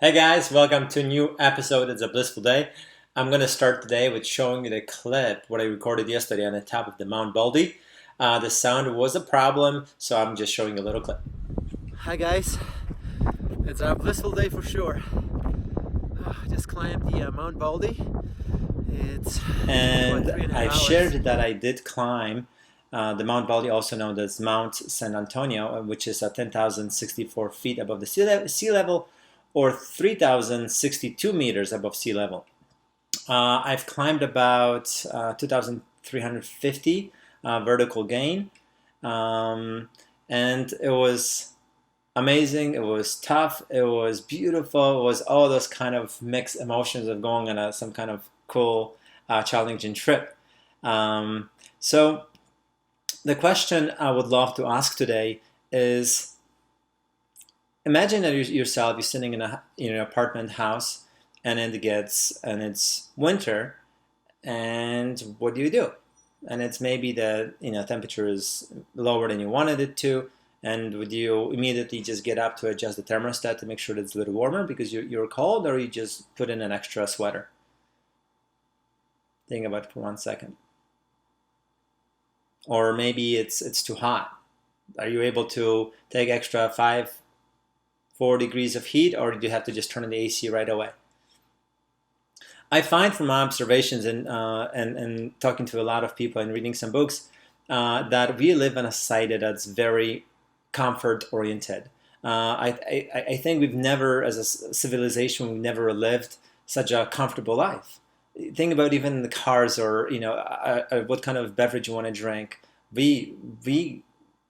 Hey guys, welcome to a new episode. It's a blissful day. I'm going to start today with showing you the clip what I recorded yesterday on the top of the Mount Baldy. The sound was a problem, so I'm just showing you a little clip. Hi guys, it's a blissful day for sure. Just climbed the Mount Baldy. It took me about And 3.5 I've hours. shared that I did climb the Mount Baldy, also known as Mount San Antonio, which is at 10,064 feet above the sea level or 3,062 meters above sea level. I've climbed about 2,350 vertical gain, and it was amazing. It was tough. It was beautiful. It was all those kind of mixed emotions of going on some kind of cool, challenging trip. So the question I would love to ask today is: imagine that yourself, you're sitting in an apartment house, and it's winter, and what do you do? And it's maybe the temperature is lower than you wanted it to, and would you immediately just get up to adjust the thermostat to make sure that it's a little warmer because you're cold, or you just put in an extra sweater? Think about it for 1 second. Or maybe it's too hot. Are you able to take extra 4 degrees of heat, or do you have to just turn on the AC right away? I find from my observations and talking to a lot of people and reading some books that we live in a society that's very comfort oriented. I think we've never, as a civilization, we've never lived such a comfortable life. Think about even the cars, or what kind of beverage you want to drink. We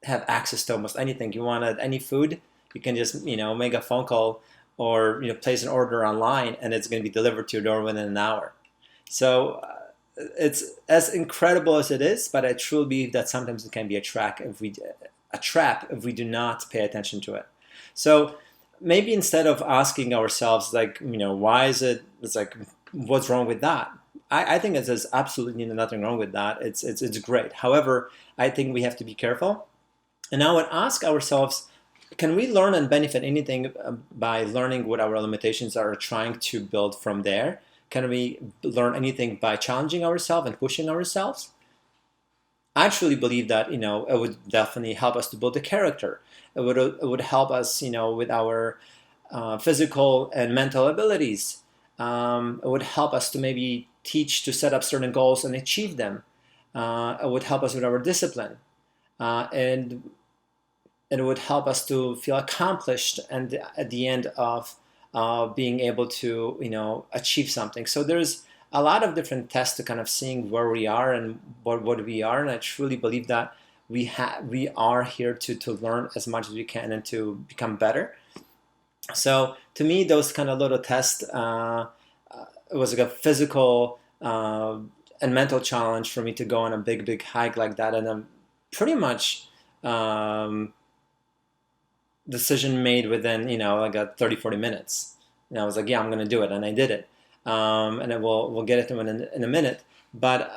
have access to almost anything. You want any food, you can just make a phone call or place an order online, and it's going to be delivered to your door within an hour. So it's as incredible as it is, but I truly believe that sometimes it can be a trap if we do not pay attention to it. So maybe instead of asking ourselves like, why is it? It's like, what's wrong with that? I think there's absolutely nothing wrong with that. It's great. However, I think we have to be careful. And I would ask ourselves, can we learn and benefit anything by learning what our limitations are, trying to build from there? Can we learn anything by challenging ourselves and pushing ourselves? I truly believe that it would definitely help us to build a character. It would help us with our physical and mental abilities. It would help us to maybe teach to set up certain goals and achieve them. It would help us with our discipline, and it would help us to feel accomplished and at the end of being able to achieve something. So there's a lot of different tests to kind of seeing where we are and what we are, and I truly believe that we are here to learn as much as we can and to become better. So to me, those kind of little tests, it was like a physical and mental challenge for me to go on a big hike like that, and I'm pretty much decision made within like a 30-40 minutes. And I was like, yeah, I'm going to do it, and I did it. And we'll get into it in a minute. But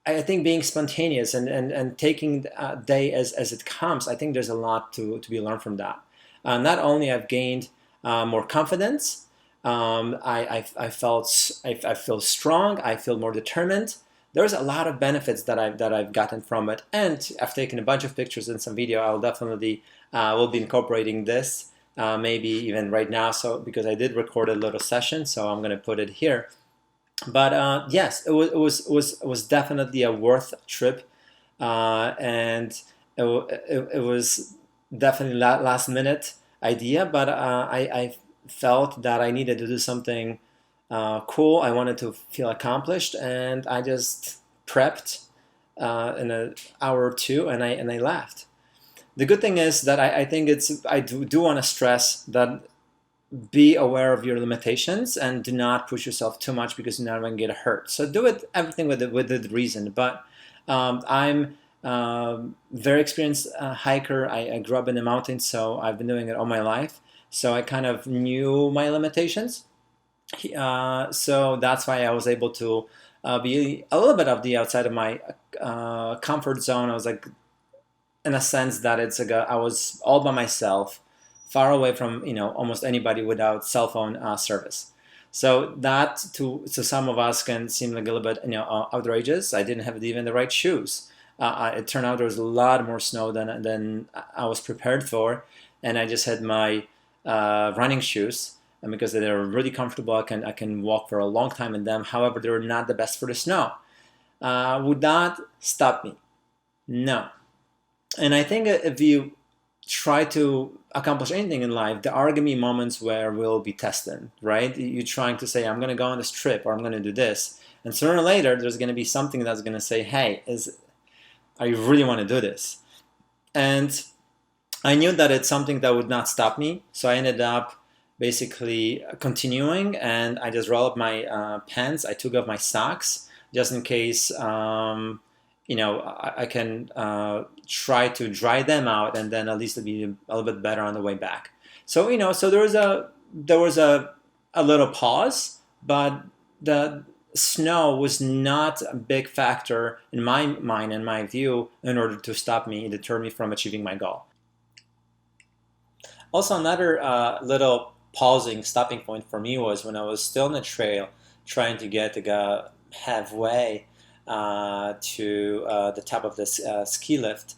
I think being spontaneous and taking a day as it comes, I think there's a lot to be learned from that. Not only I've gained more confidence, I feel strong, I feel more determined. There's a lot of benefits that I've gotten from it, and I've taken a bunch of pictures and some video. I'll definitely will be incorporating this maybe even right now. So because I did record a little session, so I'm going to put it here. But yes, it was definitely a worth trip, and it was definitely last minute idea. But I felt that I needed to do something cool. I wanted to feel accomplished, and I just prepped in an hour or two, and I left. The good thing is that I think I do want to stress that be aware of your limitations and do not push yourself too much because you're not going to get hurt. So do it everything with the reason. But I'm very experienced hiker. I grew up in the mountains, so I've been doing it all my life. So I kind of knew my limitations. So that's why I was able to be a little bit of the outside of my comfort zone. I was like, in a sense that it's like I was all by myself, far away from almost anybody without cell phone service. So that to some of us can seem like a little bit outrageous. I didn't have even the right shoes. It turned out there was a lot more snow than I was prepared for, and I just had my running shoes, and because they're really comfortable, I can walk for a long time in them. However, they're not the best for the snow. Would that stop me? No. And I think if you try to accomplish anything in life, there are going to be moments where we'll be tested, right? You're trying to say, I'm going to go on this trip, or I'm going to do this. And sooner or later, there's going to be something that's going to say, hey, are you really want to do this? And I knew that it's something that would not stop me. So I ended up basically continuing, and I just rolled up my pants. I took off my socks just in case, I can try to dry them out, and then at least it'll be a little bit better on the way back. So so there was a little pause, but the snow was not a big factor in my mind and my view in order to stop me and deter me from achieving my goal. Also, another little stopping point for me was when I was still on the trail trying to get to go halfway to the top of this ski lift.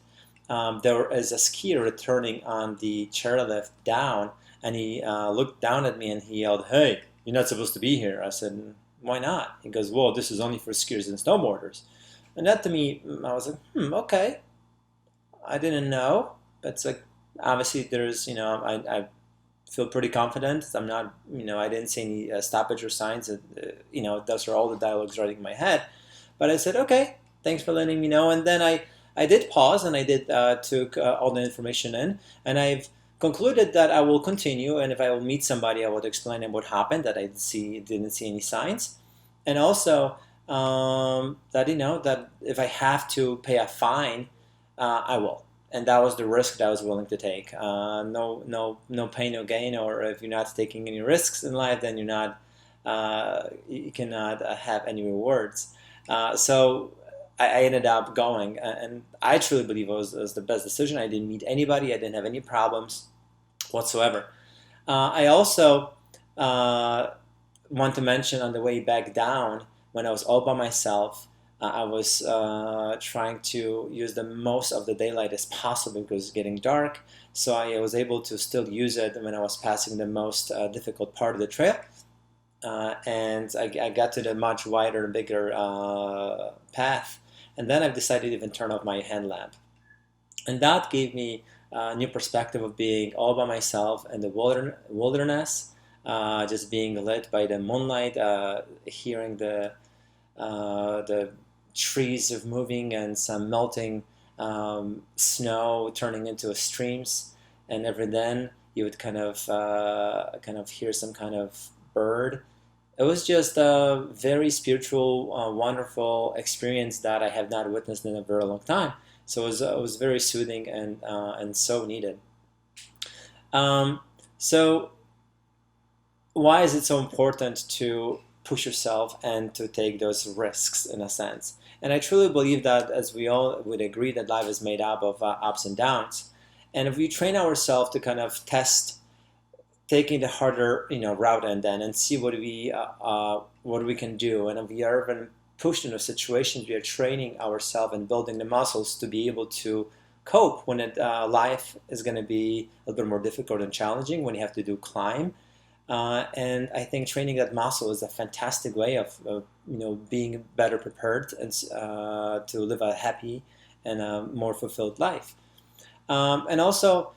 There is a skier returning on the chairlift down, and he looked down at me and he yelled, "Hey, you're not supposed to be here." I said, "Why not?" He goes, "Well, this is only for skiers and snowboarders." And that to me, I was like, okay. I didn't know, but it's like, obviously there's, I feel pretty confident. I'm not, I didn't see any stoppage or signs. Those are all the dialogues running in my head. But I said, okay, thanks for letting me know. And then I did pause, and I did took all the information in, and I've concluded that I will continue, and if I will meet somebody, I would explain them what happened, that I didn't see any signs, and also that that if I have to pay a fine, I will. And that was the risk that I was willing to take. No pain, no gain. Or if you're not taking any risks in life, then you cannot have any rewards. So I ended up going, and I truly believe it was the best decision. I didn't meet anybody. I didn't have any problems whatsoever. I also want to mention on the way back down, when I was all by myself, I was trying to use the most of the daylight as possible because it's getting dark. So I was able to still use it when I was passing the most difficult part of the trail. And I got to the much wider, bigger path. And then I've decided to even turn off my hand lamp. And that gave me a new perspective of being all by myself in the wilderness, just being lit by the moonlight, hearing the trees of moving and some melting snow turning into streams, and every then you would kind of hear some kind of bird. It was just a very spiritual, wonderful experience that I have not witnessed in a very long time. So it was very soothing and so needed. So why is it so important to push yourself and to take those risks in a sense? And I truly believe that, as we all would agree, that life is made up of ups and downs. And if we train ourselves to kind of test taking the harder route and see what we can do, and if we are even pushed into situations, we are training ourselves and building the muscles to be able to cope when life is going to be a little bit more difficult and challenging, when you have to do climb. And I think training that muscle is a fantastic way of being better prepared and to live a happy and a more fulfilled life. And also,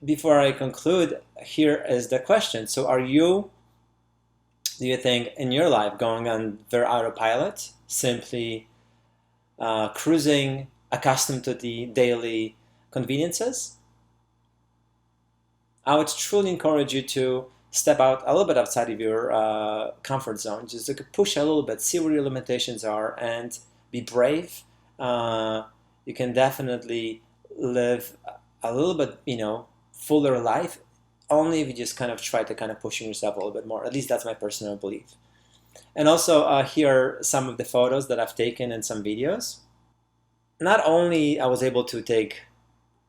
before I conclude, here is the question. So do you think, in your life, going on their autopilot, simply cruising, accustomed to the daily conveniences? I would truly encourage you to step out a little bit outside of your comfort zone, just to push a little bit, see where your limitations are, and be brave. You can definitely live a little bit, fuller life, only if you just kind of try to kind of pushing yourself a little bit more. At least that's my personal belief. And also here are some of the photos that I've taken and some videos. Not only I was able to take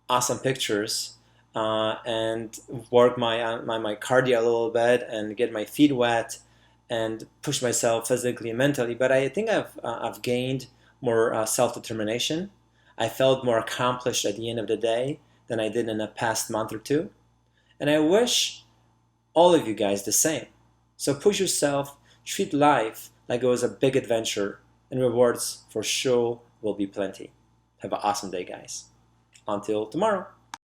awesome pictures and work my cardio a little bit and get my feet wet and push myself physically and mentally. But I think I've gained more self-determination. I felt more accomplished at the end of the day than I did in the past month or two. And I wish all of you guys the same. So push yourself, treat life like it was a big adventure, and rewards for sure will be plenty. Have an awesome day, guys. Until tomorrow.